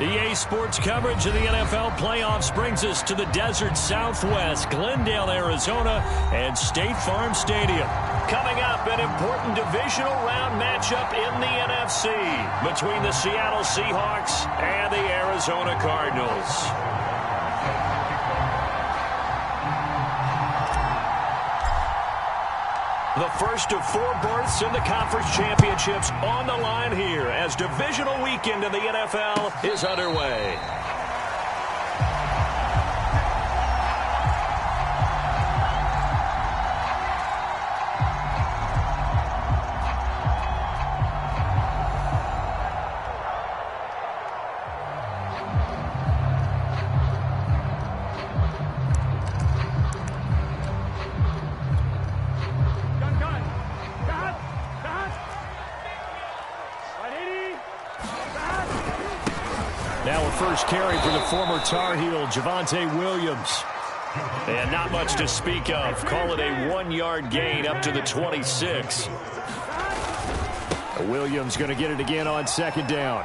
EA Sports coverage of the NFL playoffs brings us to the desert Southwest, Glendale, Arizona, and State Farm Stadium. Coming up, an important divisional round matchup in the NFC between the Seattle Seahawks and the Arizona Cardinals. The first of 4 berths in the conference championships on the line here as divisional weekend in the NFL is underway. Now a first carry for the former Tar Heel, Javonte Williams. And not much to speak of. Call it a 1-yard gain up to the 26. Williams going to get it again on second down.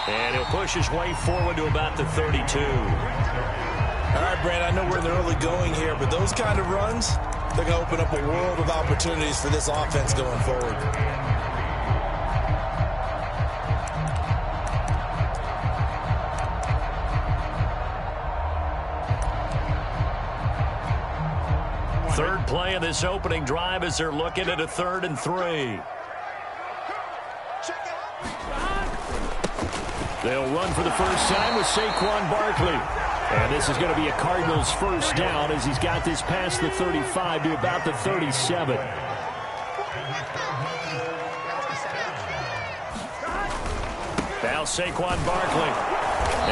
And he'll push his way forward to about the 32. All right, Brand, I know we're in the early going here, but those kind of runs, they're going to open up a world of opportunities for this offense going forward. Third play of this opening drive as they're looking at a 3rd and 3. They'll run for the first time with Saquon Barkley. And this is going to be a Cardinals first down as he's got this past the 35 to about the 37. Now Saquon Barkley.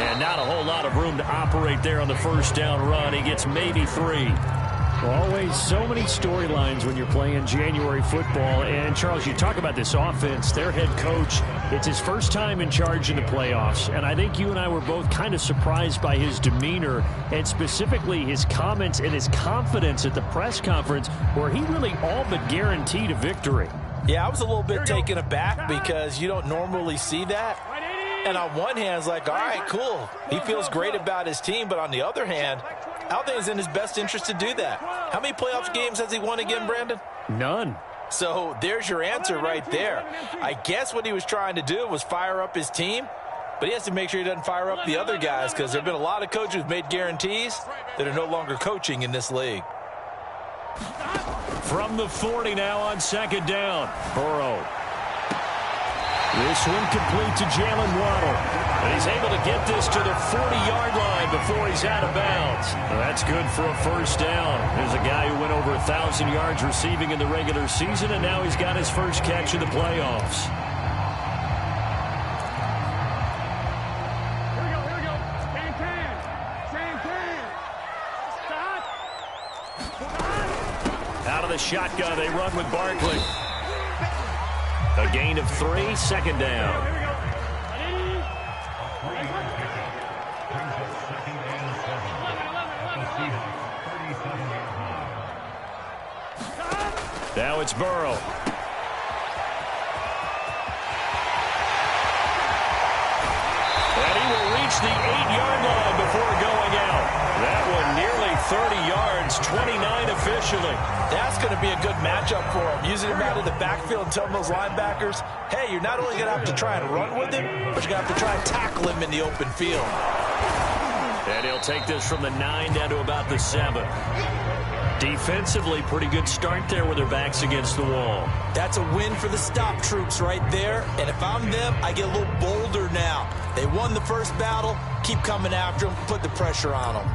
And not a whole lot of room to operate there on the first down run. He gets maybe 3. Always so many storylines when you're playing January football. And, Charles, you talk about this offense, their head coach, it's his first time in charge in the playoffs. And I think you and I were both kind of surprised by his demeanor and specifically his comments and his confidence at the press conference where he really all but guaranteed a victory. Yeah, I was a little bit taken aback because you don't normally see that. And on one hand, it's like, all right, cool. He feels great about his team. But on the other hand, I don't think it's in his best interest to do that. How many playoffs games has he won again, Brandon? None. So there's your answer right there. I guess what he was trying to do was fire up his team, but he has to make sure he doesn't fire up the other guys because there have been a lot of coaches who've made guarantees that are no longer coaching in this league. From the 40 now on second down, Burrow. This one complete to Jalen Waddle. And he's able to get this to the 40-yard line before he's out of bounds. Well, that's good for a first down. There's a guy who went over 1,000 yards receiving in the regular season, and now he's got his first catch in the playoffs. Here we go. Stop. Out of the shotgun, they run with Barkley. A gain of 3, second down. Now it's Burrow. And he will reach the 8-yard line before going out. That one nearly 30 yards, 29 officially. That's going to be a good matchup for him. Using him out of the backfield and telling those linebackers, hey, you're not only going to have to try and run with him, but you're going to have to try and tackle him in the open field. And he'll take this from the 9 down to about the 7. Defensively, pretty good start there with their backs against the wall. That's a win for the stop troops right there. And if I'm them, I get a little bolder now. They won the first battle. Keep coming after them. Put the pressure on them.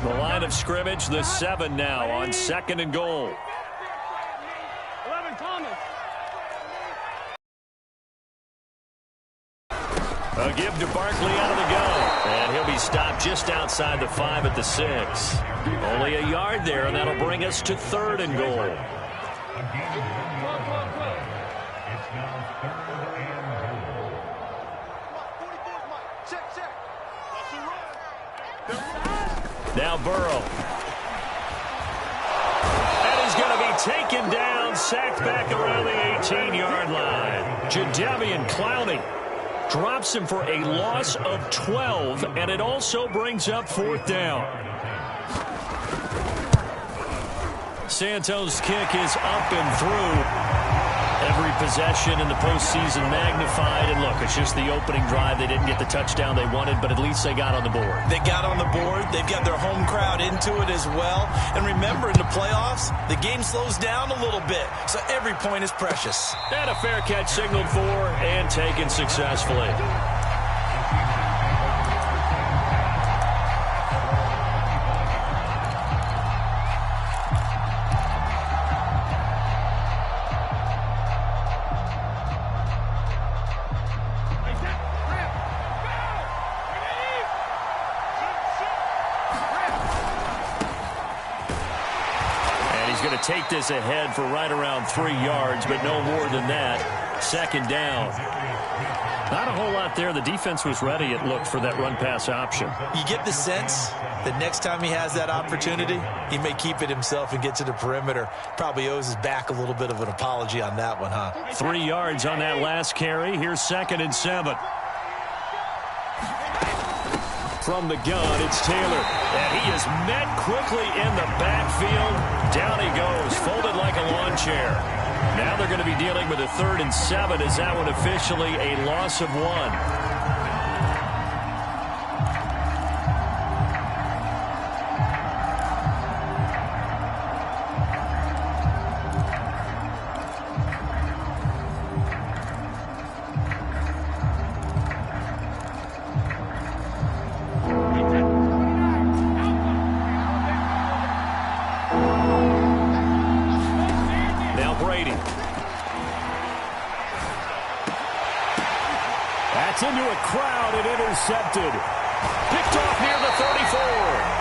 The line of scrimmage, the 7 now on second and goal. 11, Thomas. A give to Barkley out of the gun. And he'll be stopped just outside the 5 at the 6. Only a yard there, and that'll bring us to third and goal. Now Burrow. And he's going to be taken down, sacked back around the 18-yard line. Jadeveon Clowney drops him for a loss of 12, and it also brings up 4th down. Santos' kick is up and through. Every possession in the postseason magnified. And look, it's just the opening drive. They didn't get the touchdown they wanted, but at least they got on the board. They got on the board. They've got their home crowd into it as well. And remember, in the playoffs, the game slows down a little bit. So every point is precious. And a fair catch signaled for and taken successfully. Take this ahead for right around 3 yards, but no more than that. 2nd down. Not a whole lot there. The defense was ready, it looked, for that run-pass option. You get the sense that next time he has that opportunity, he may keep it himself and get to the perimeter. Probably owes his back a little bit of an apology on that one, huh? 3 yards on that last carry. Here's 2nd and 7. From the gun, it's Taylor. And he is met quickly in the backfield. Down he goes, folded like a lawn chair. Now they're going to be dealing with a 3rd and 7. Is that one officially a loss of 1? Into a crowd and intercepted. Picked off near the 34.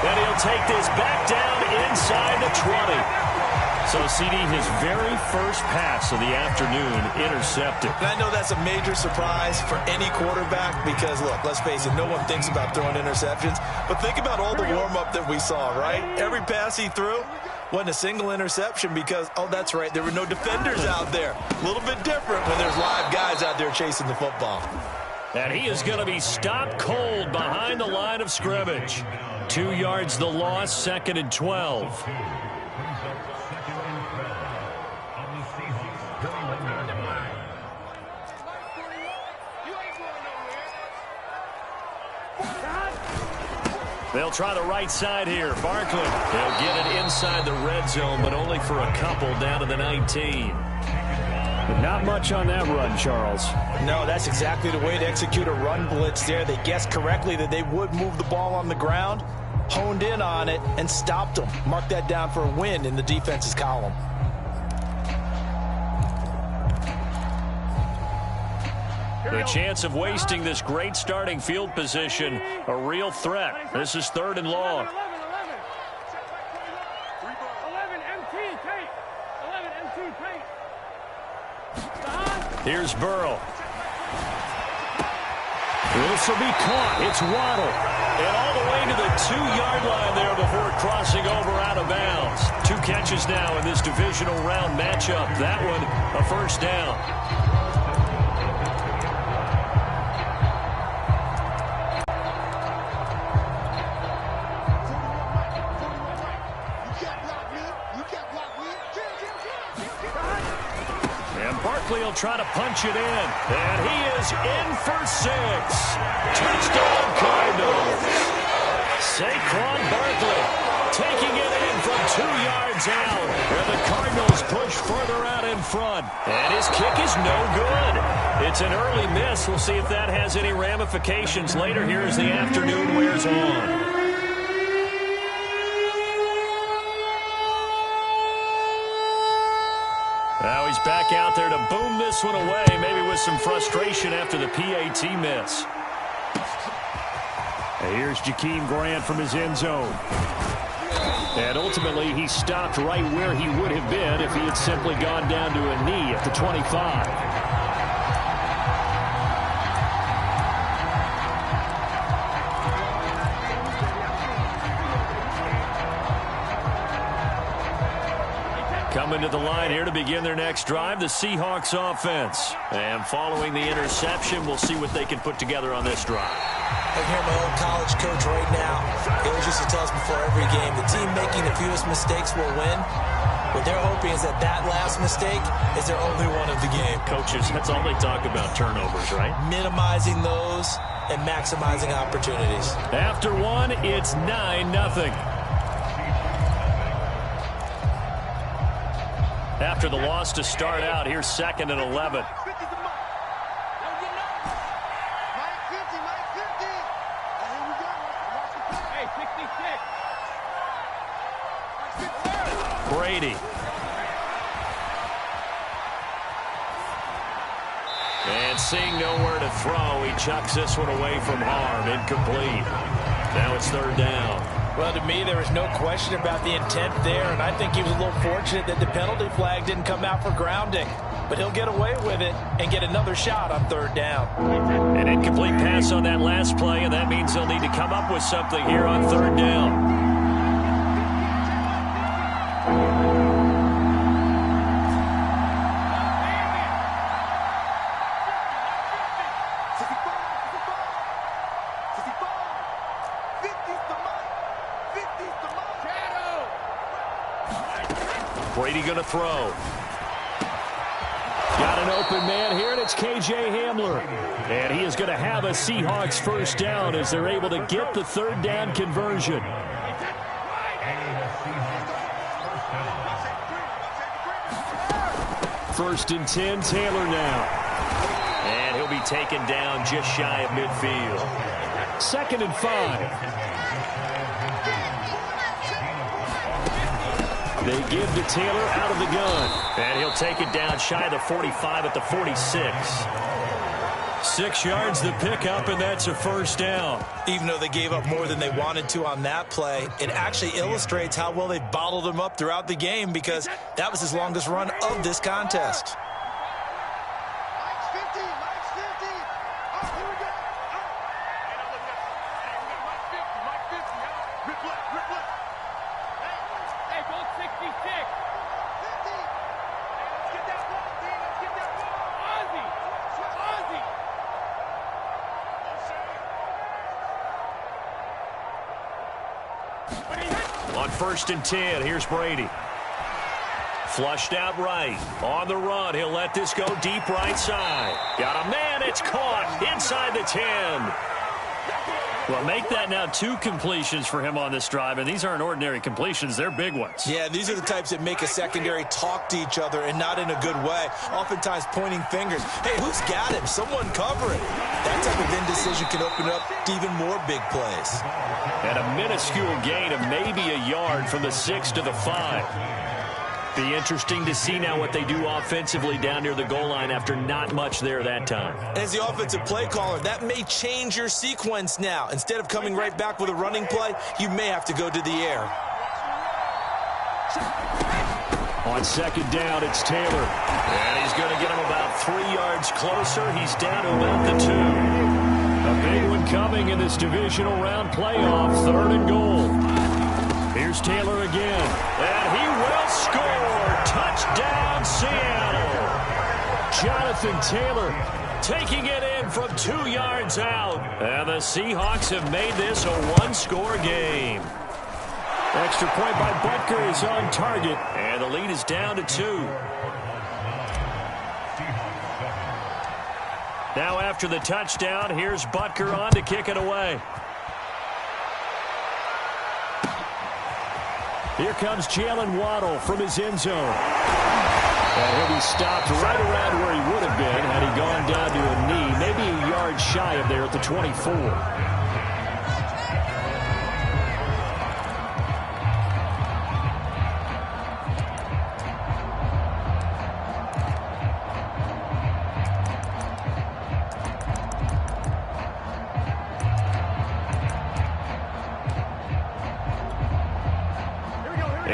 And he'll take this back down inside the 20. So, CD, his very first pass of the afternoon intercepted. And I know that's a major surprise for any quarterback because, look, let's face it, no one thinks about throwing interceptions. But think about all the warm-up that we saw, right? Every pass he threw wasn't a single interception because, oh, that's right, there were no defenders out there. A little bit different when there's live guys out there chasing the football. And he is going to be stopped cold behind the line of scrimmage. 2 yards the loss, 2nd and 12. They'll try the right side here. Barkley, they'll get it inside the red zone, but only for a couple down to the 19. But not much on that run, Charles. No, that's exactly the way to execute a run blitz there. They guessed correctly that they would move the ball on the ground, honed in on it, and stopped them. Mark that down for a win in the defense's column. The chance of wasting this great starting field position, a real threat. This is 3rd and long. 11 MT, Tate. 11 MT, Tate. Here's Burrow. This will be caught. It's Waddle. And all the way to the 2-yard line there before crossing over out of bounds. 2 catches now in this divisional round matchup. That one, a 1st down. Barkley will try to punch it in. And he is in for 6. Touchdown Cardinals. Saquon Barkley taking it in from 2 yards out. And the Cardinals push further out in front. And his kick is no good. It's an early miss. We'll see if that has any ramifications later here as the afternoon wears on. Now he's back out there to boom this one away, maybe with some frustration after the PAT miss. And here's Jakeem Grant from his end zone. And ultimately, he stopped right where he would have been if he had simply gone down to a knee at the 25. Coming to the line here to begin their next drive, the Seahawks offense. And following the interception, we'll see what they can put together on this drive. I hear my old college coach right now. He always used to tell us before every game, the team making the fewest mistakes will win. What they're hoping is that last mistake is their only one of the game. Coaches, that's all they talk about, turnovers, right? Minimizing those and maximizing opportunities. After one, it's 9-0. After the loss to start out, here's 2nd and 11. Brady. And seeing nowhere to throw, he chucks this one away from harm. Incomplete. Now it's 3rd down. Well, to me, there was no question about the intent there, and I think he was a little fortunate that the penalty flag didn't come out for grounding. But he'll get away with it and get another shot on 3rd down. An incomplete pass on that last play, and that means they'll need to come up with something here on 3rd down. Brady going to throw. Got an open man here, and it's K.J. Hamler. And he is going to have a Seahawks 1st down as they're able to get the 3rd down conversion. 1st and 10, Taylor now. And he'll be taken down just shy of midfield. 2nd and 5. They give to Taylor out of the gun. And he'll take it down shy of the 45 at the 46. 6 yards the pickup, and that's a 1st down. Even though they gave up more than they wanted to on that play, it actually illustrates how well they bottled him up throughout the game, because that was his longest run of this contest. On 1st and 10, here's Brady. Flushed out right. On the run, he'll let this go deep right side. Got a man, it's caught inside the 10. Well, make that now 2 completions for him on this drive, and these aren't ordinary completions. They're big ones. Yeah, these are the types that make a secondary talk to each other, and not in a good way. Oftentimes pointing fingers. Hey, who's got him? Someone cover it. That type of indecision can open up to even more big plays. And a minuscule gain of maybe a yard from the 6 to the 5. Be interesting to see now what they do offensively down near the goal line after not much there that time. As the offensive play caller, that may change your sequence now. Instead of coming right back with a running play, you may have to go to the air. On 2nd down, it's Taylor. And he's going to get him about 3 yards closer. He's down to about the 2. A big one coming in this divisional round playoff, 3rd and goal. Here's Taylor again, and he will score. Touchdown, Seattle. Jonathan Taylor taking it in from 2 yards out. And the Seahawks have made this a 1-score game. Extra point by Butker is on target, and the lead is down to 2. Now after the touchdown, here's Butker on to kick it away. Here comes Jalen Waddle from his end zone. And he'll be stopped right around where he would have been had he gone down to a knee, maybe a yard shy of there at the 24.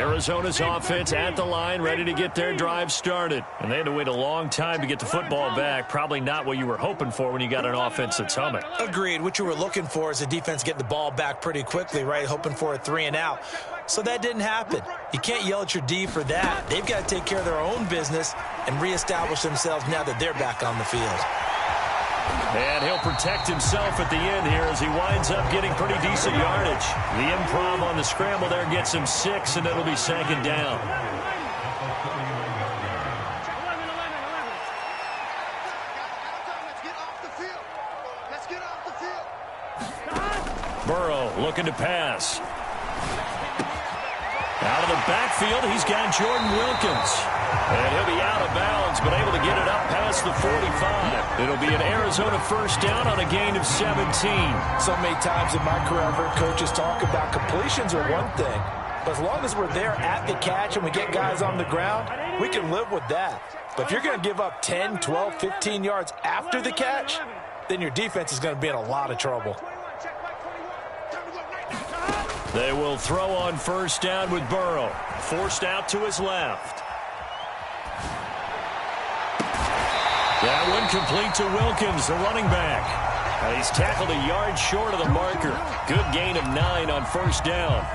Arizona's offense at the line, ready to get their drive started. And they had to wait a long time to get the football back. Probably not what you were hoping for when you got an offense that's humming. Agreed. What you were looking for is the defense getting the ball back pretty quickly, right? Hoping for a 3 and out. So that didn't happen. You can't yell at your D for that. They've got to take care of their own business and reestablish themselves now that they're back on the field. And he'll protect himself at the end here as he winds up getting pretty decent yardage. The improv on the scramble there gets him 6, and it'll be 2nd down. Burrow looking to pass. Out of the backfield, he's got Jordan Wilkins. And he'll be out of bounds, but able to get it up past the 45. It'll be an Arizona first down on a gain of 17. So many times in my career, I've heard coaches talk about completions are one thing. But as long as we're there at the catch and we get guys on the ground, we can live with that. But if you're going to give up 10, 12, 15 yards after the catch, then your defense is going to be in a lot of trouble. They will throw on first down with Burrow. Forced out to his left. That one complete to Wilkins, the running back. And he's tackled a yard short of the marker. Good gain of 9 on first down.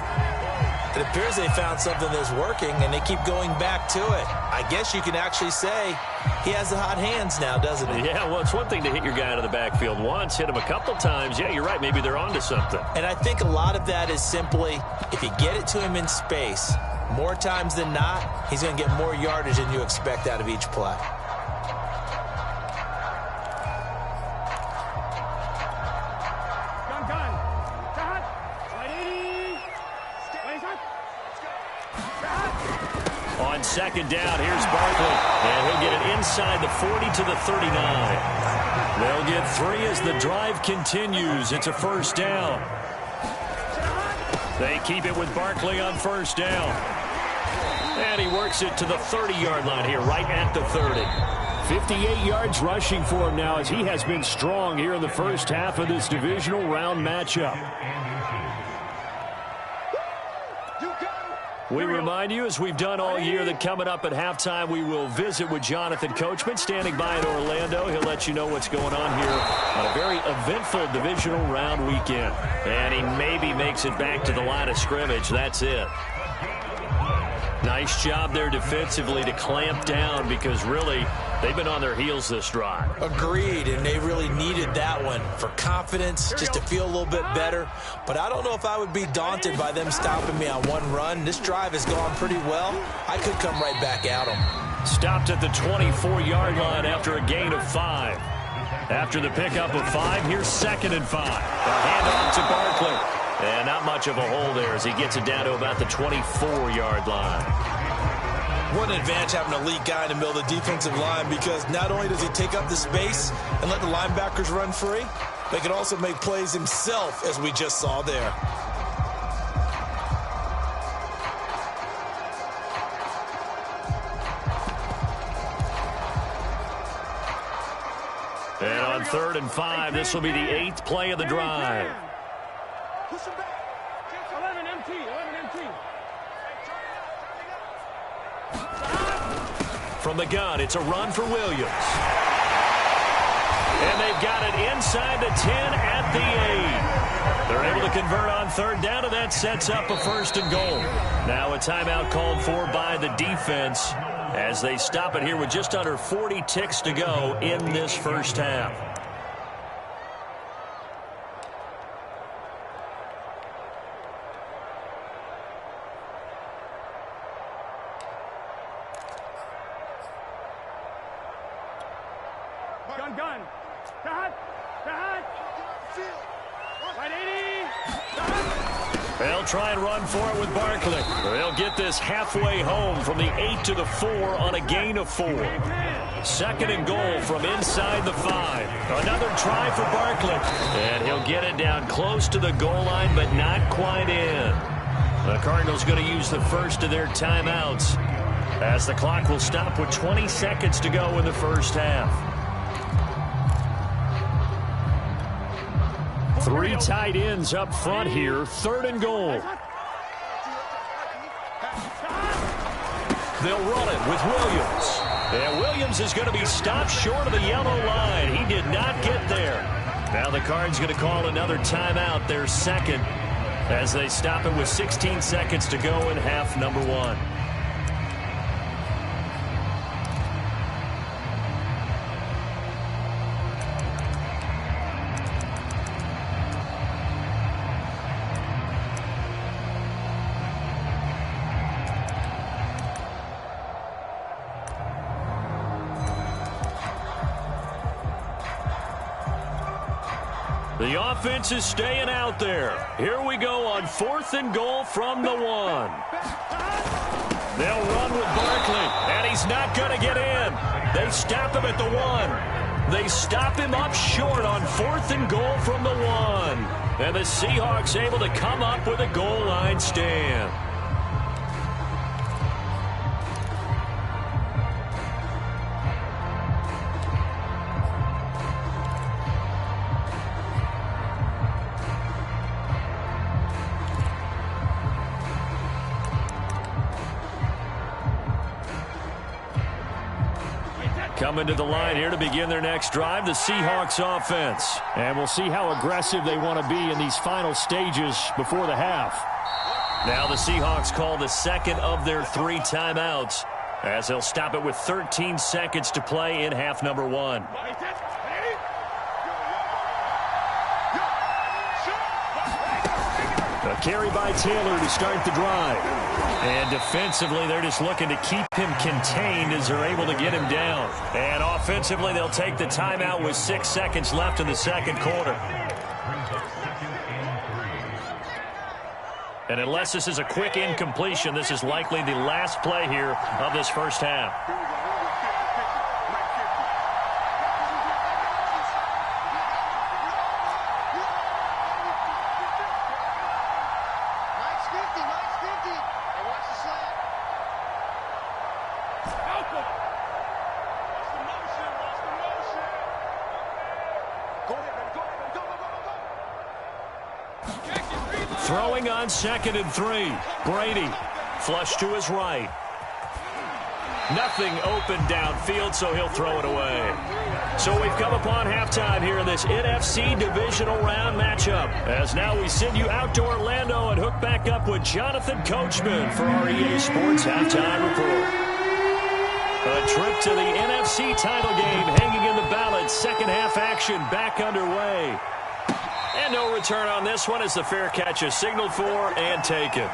It appears they found something that's working, and they keep going back to it. I guess you can actually say he has the hot hands now, doesn't he? Yeah, well, it's one thing to hit your guy out of the backfield once, hit him a couple times. Yeah, you're right. Maybe they're onto something. And I think a lot of that is simply if you get it to him in space, more times than not, he's going to get more yardage than you expect out of each play. On second down, here's Barkley. And he'll get it inside the 40 to the 39. They'll get 3 as the drive continues. It's a first down. They keep it with Barkley on first down. And he works it to the 30-yard line here, right at the 30. 58 yards rushing for him now as he has been strong here in the first half of this divisional round matchup. We remind you, as we've done all year, that coming up at halftime, we will visit with Jonathan Coachman, standing by in Orlando. He'll let you know what's going on here on a very eventful divisional round weekend. And he maybe makes it back to the line of scrimmage. That's it. Nice job there defensively to clamp down because really they've been on their heels this drive. Agreed, and they really needed that one for confidence, just to feel a little bit better. But I don't know if I would be daunted by them stopping me on one run. This drive has gone pretty well. I could come right back at them. Stopped at the 24-yard line after a gain of 5. After the pickup of 5, here's 2nd and 5. A handoff to Barkley. And not much of a hole there as he gets it down to about the 24-yard line. What an advantage having an elite guy in the middle of the defensive line, because not only does he take up the space and let the linebackers run free, but he can also make plays himself, as we just saw there. And on 3rd and 5, this will be the 8th play of the drive. Push him back. 11 MT, 11 MT. From the gun, it's a run for Williams. And they've got it inside the 10 at the 8. They're able to convert on 3rd down, and that sets up a 1st and goal. Now a timeout called for by the defense as they stop it here with just under 40 ticks to go in this first half. Gun. Cut. Right 80. They'll try and run for it with Barkley. They'll get this halfway home from the 8 to the 4 on a gain of 4. 2nd and goal from inside the 5. Another try for Barkley. And he'll get it down close to the goal line, but not quite in. The Cardinals going to use the first of their timeouts as the clock will stop with 20 seconds to go in the first half. 3 tight ends up front here. 3rd and goal. They'll run it with Williams. And Williams is going to be stopped short of the yellow line. He did not get there. Now the Cards going to call another timeout, their second, as they stop it with 16 seconds to go in half number one. The offense is staying out there. Here we go on 4th and goal from the 1. They'll run with Barkley, and he's not going to get in. They stop him at the 1. They stop him up short on 4th and goal from the 1. And the Seahawks able to come up with a goal line stand. Coming to the line here to begin their next drive, the Seahawks offense. And we'll see how aggressive they want to be in these final stages before the half. Now the Seahawks call the second of their 3 timeouts, as they'll stop it with 13 seconds to play in half number 1. A carry by Taylor to start the drive. And defensively, they're just looking to keep him contained as they're able to get him down. And offensively, they'll take the timeout with 6 seconds left in the second quarter. And unless this is a quick incompletion, this is likely the last play here of this first half. Throwing on 2nd and 3. Brady, flush to his right. Nothing open downfield, so he'll throw it away. So we've come upon halftime here in this NFC Divisional Round matchup. As now we send you out to Orlando and hook back up with Jonathan Coachman for our EA Sports Halftime Report. A trip to the NFC title game hanging in the balance. Second half action back underway. And no return on this one as the fair catch is signaled for and taken.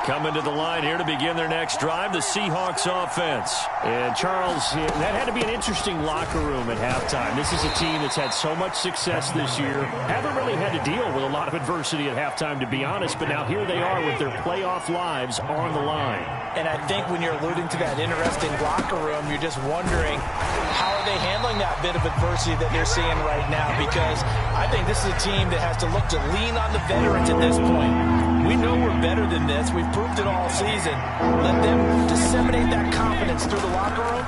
Coming to the line here to begin their next drive, the Seahawks offense. And Charles, that had to be an interesting locker room at halftime. This is a team that's had so much success this year. Haven't really had to deal with a lot of adversity at halftime, to be honest, but now here they are with their playoff lives on the line. And I think when you're alluding to that interesting locker room, you're just wondering how are they handling that bit of adversity that they're seeing right now, because I think this is a team that has to look to lean on the veterans at this point. We know we're better than this. We've proved it all season. Let them disseminate that confidence through the locker room.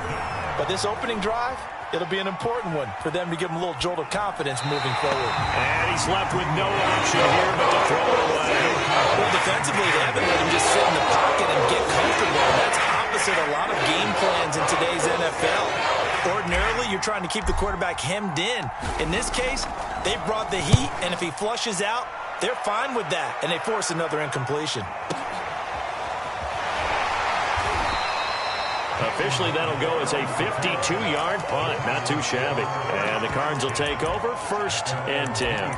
But this opening drive, it'll be an important one for them to give them a little jolt of confidence moving forward. And he's left with no option here but to throw it away. Well, defensively, they haven't let him just sit in the pocket and get comfortable. And that's opposite a lot of game plans in today's NFL. Ordinarily, you're trying to keep the quarterback hemmed in. In this case, they brought the heat, and if he flushes out, they're fine with that, and they force another incompletion. Officially, that'll go as a 52-yard punt. Not too shabby. And the Cards will take over 1st and 10.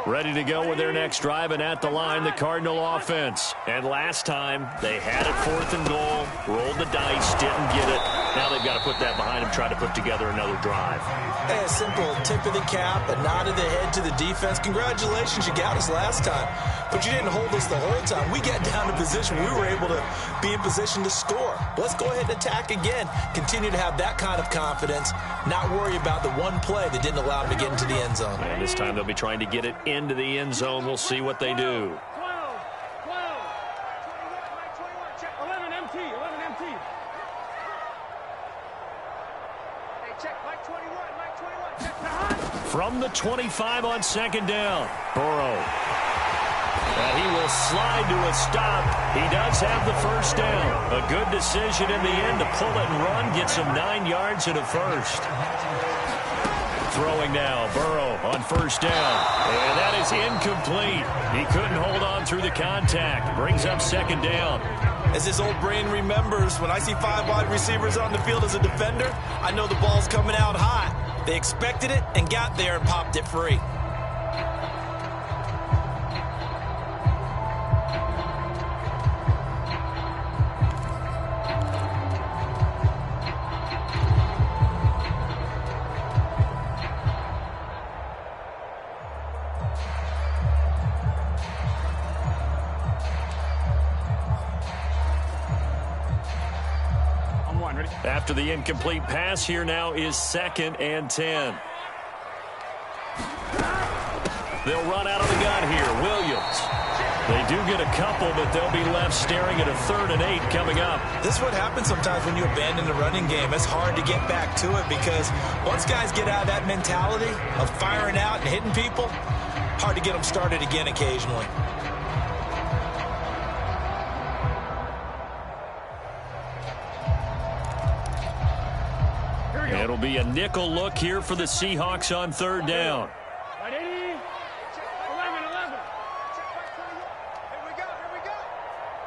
Ready to go with their next drive, and at the line, the Cardinal offense. And last time, they had it 4th and goal, rolled the dice, didn't get it. Now they've got to put that behind them, try to put together another drive. Hey, a simple tip of the cap, a nod of the head to the defense. Congratulations, you got us last time. But you didn't hold us the whole time. We got down to position. We were able to be in position to score. Let's go ahead and attack again. Continue to have that kind of confidence. Not worry about the one play that didn't allow them to get into the end zone. And this time they'll be trying to get it into the end zone. We'll see what they do. From the 25 on second down, Burrow. And he will slide to a stop. He does have the first down. A good decision in the end to pull it and run. Gets him 9 yards and a first. Throwing now, Burrow on first down. And that is incomplete. He couldn't hold on through the contact. Brings up second down. As his old brain remembers, when I see 5 wide receivers on the field as a defender, I know the ball's coming out hot. They expected it and got there and popped it free. After the incomplete pass, here now is 2nd and 10. They'll run out of the gun here. Williams. They do get a couple, but they'll be left staring at a 3rd and 8 coming up. This is what happens sometimes when you abandon the running game. It's hard to get back to it because once guys get out of that mentality of firing out and hitting people, hard to get them started again occasionally. It'll be a nickel look here for the Seahawks on 3rd down. Right 80. 11. Here we go.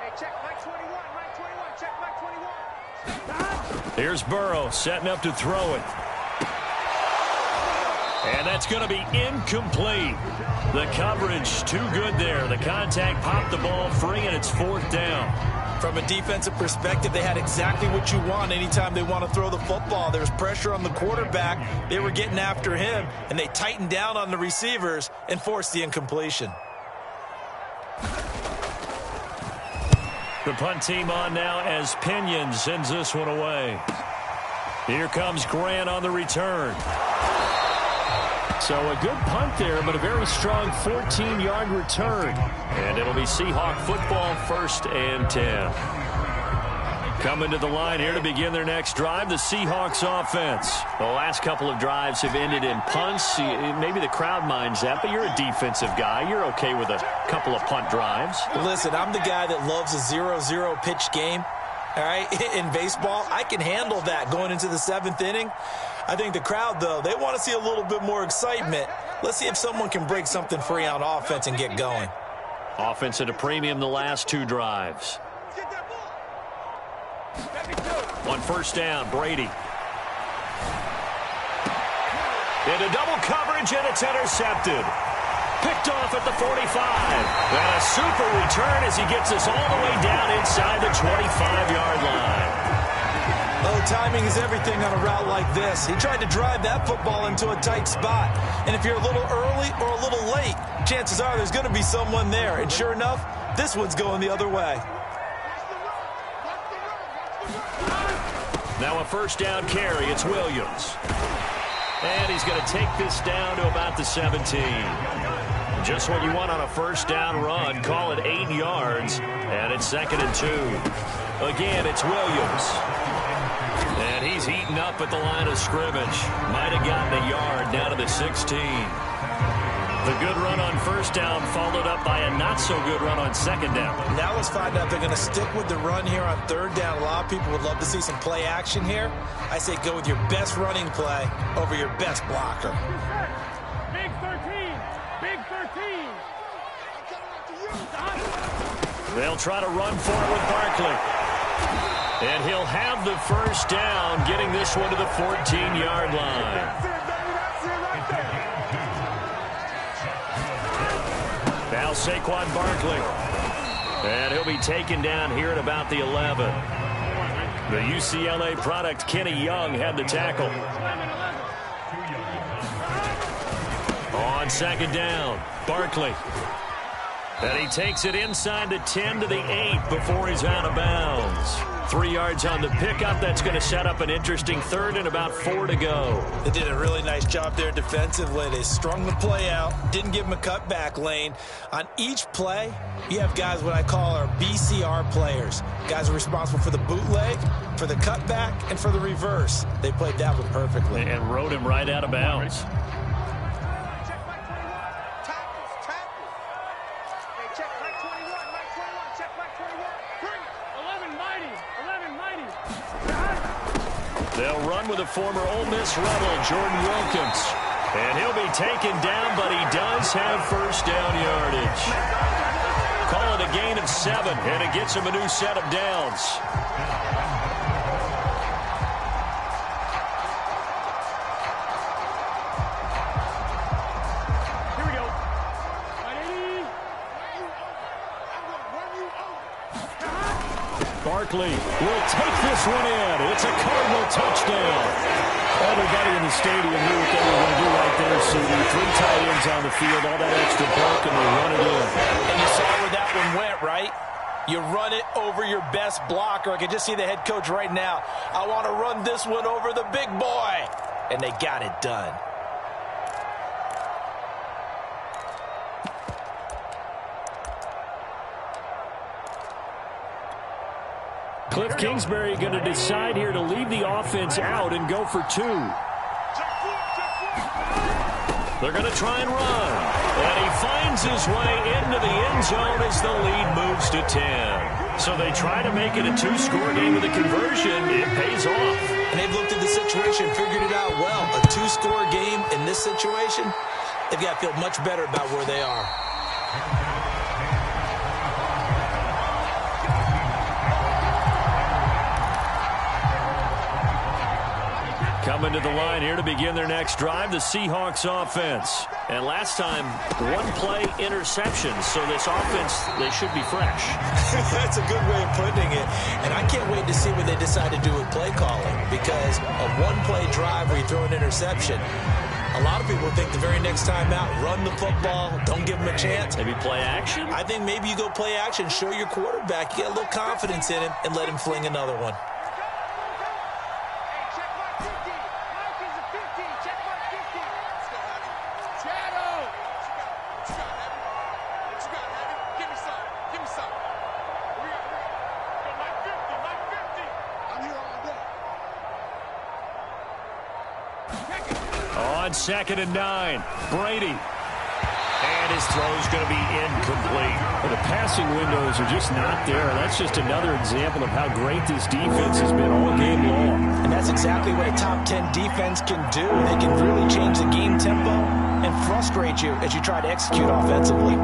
Hey, check back 21. Right 21. Check back 21. Here's Burrow setting up to throw it. And that's going to be incomplete. The coverage too good there. The contact popped the ball free, and it's 4th down. From a defensive perspective, they had exactly what you want anytime they want to throw the football. There was pressure on the quarterback. They were getting after him, and they tightened down on the receivers and forced the incompletion. The punt team on now as Pinion sends this one away. Here comes Grant on the return. So a good punt there, but a very strong 14-yard return. And it'll be Seahawk football, 1st and 10. Coming to the line here to begin their next drive, the Seahawks offense. The last couple of drives have ended in punts. Maybe the crowd minds that, but you're a defensive guy. You're okay with a couple of punt drives. Listen, I'm the guy that loves a 0-0 pitch game. All right, in baseball, I can handle that going into the 7th inning. I think the crowd, though, they want to see a little bit more excitement. Let's see if someone can break something free on offense and get going. Offense at a premium the last 2 drives. On first down, Brady. Into double coverage, and it's intercepted. Picked off at the 45. And a super return as he gets us all the way down inside the 25-yard line. Oh, timing is everything on a route like this. He tried to drive that football into a tight spot. And if you're a little early or a little late, chances are there's going to be someone there. And sure enough, this one's going the other way. Now a first down carry. It's Williams. And he's going to take this down to about the 17. Just what you want on a first down run. Call it 8 yards. And it's 2nd and 2. Again, it's Williams. And he's heating up at the line of scrimmage. Might have gotten a yard down to the 16. The good run on first down followed up by a not-so-good run on second down. Now let's find out if they're going to stick with the run here on 3rd down. A lot of people would love to see some play action here. I say go with your best running play over your best blocker. Big 13. Big 13. They'll try to run for it with Barkley. And he'll have the first down, getting this one to the 14-yard line. Now Saquon Barkley. And he'll be taken down here at about the 11. The UCLA product, Kenny Young, had the tackle. On second down, Barkley. And he takes it inside the 10 to the 8 before he's out of bounds. 3 yards on the pickup. That's going to set up an interesting third and about 4 to go. They did a really nice job there defensively. They strung the play out, didn't give him a cutback lane. On each play, you have guys what I call our BCR players. Guys are responsible for the bootleg, for the cutback, and for the reverse. They played that one perfectly. And rode him right out of bounds. They'll run with a former Ole Miss Rebel, Jordan Wilkins. And he'll be taken down, but he does have first down yardage. Call it a gain of 7, and it gets him a new set of downs. Here we go. Barkley will take this one in. It's a Cardinal touchdown. Everybody in the stadium knew what they were going to do right there, CD. 3 tight ends on the field, all that extra bulk, and they run it in. And you saw where that one went, right? You run it over your best blocker. I can just see the head coach right now. I want to run this one over the big boy. And they got it done. Cliff Kingsbury going to decide here to leave the offense out and go for 2. They're going to try and run. And he finds his way into the end zone as the lead moves to 10. So they try to make it a 2-score game with a conversion. It pays off. And they've looked at the situation, figured it out well. A 2-score game in this situation, they've got to feel much better about where they are. Coming to the line here to begin their next drive, the Seahawks offense. And last time, 1-play interception. So this offense, they should be fresh. That's a good way of putting it. And I can't wait to see what they decide to do with play calling. Because a 1-play drive where you throw an interception, a lot of people think the very next time out, run the football, don't give them a chance. Maybe play action? I think maybe you go play action, show your quarterback, you get a little confidence in him, and let him fling another one. On 2nd and 9, Brady. And his throw's going to be incomplete. Well, the passing windows are just not there. That's just another example of how great this defense has been all game long. And that's exactly what a top 10 defense can do. They can really change the game tempo and frustrate you as you try to execute offensively.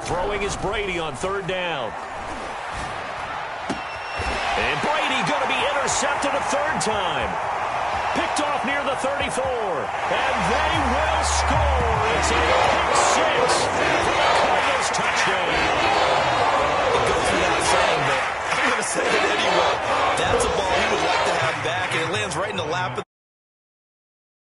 Throwing is Brady on 3rd down. And Brady going to be intercepted a 3rd time. Picked off near the 34. And they will score. It's a pick 6 for the Cardinals touchdown. It goes without saying, but I'm going to say it anyway. That's a ball he would like to have back, and it lands right in the lap of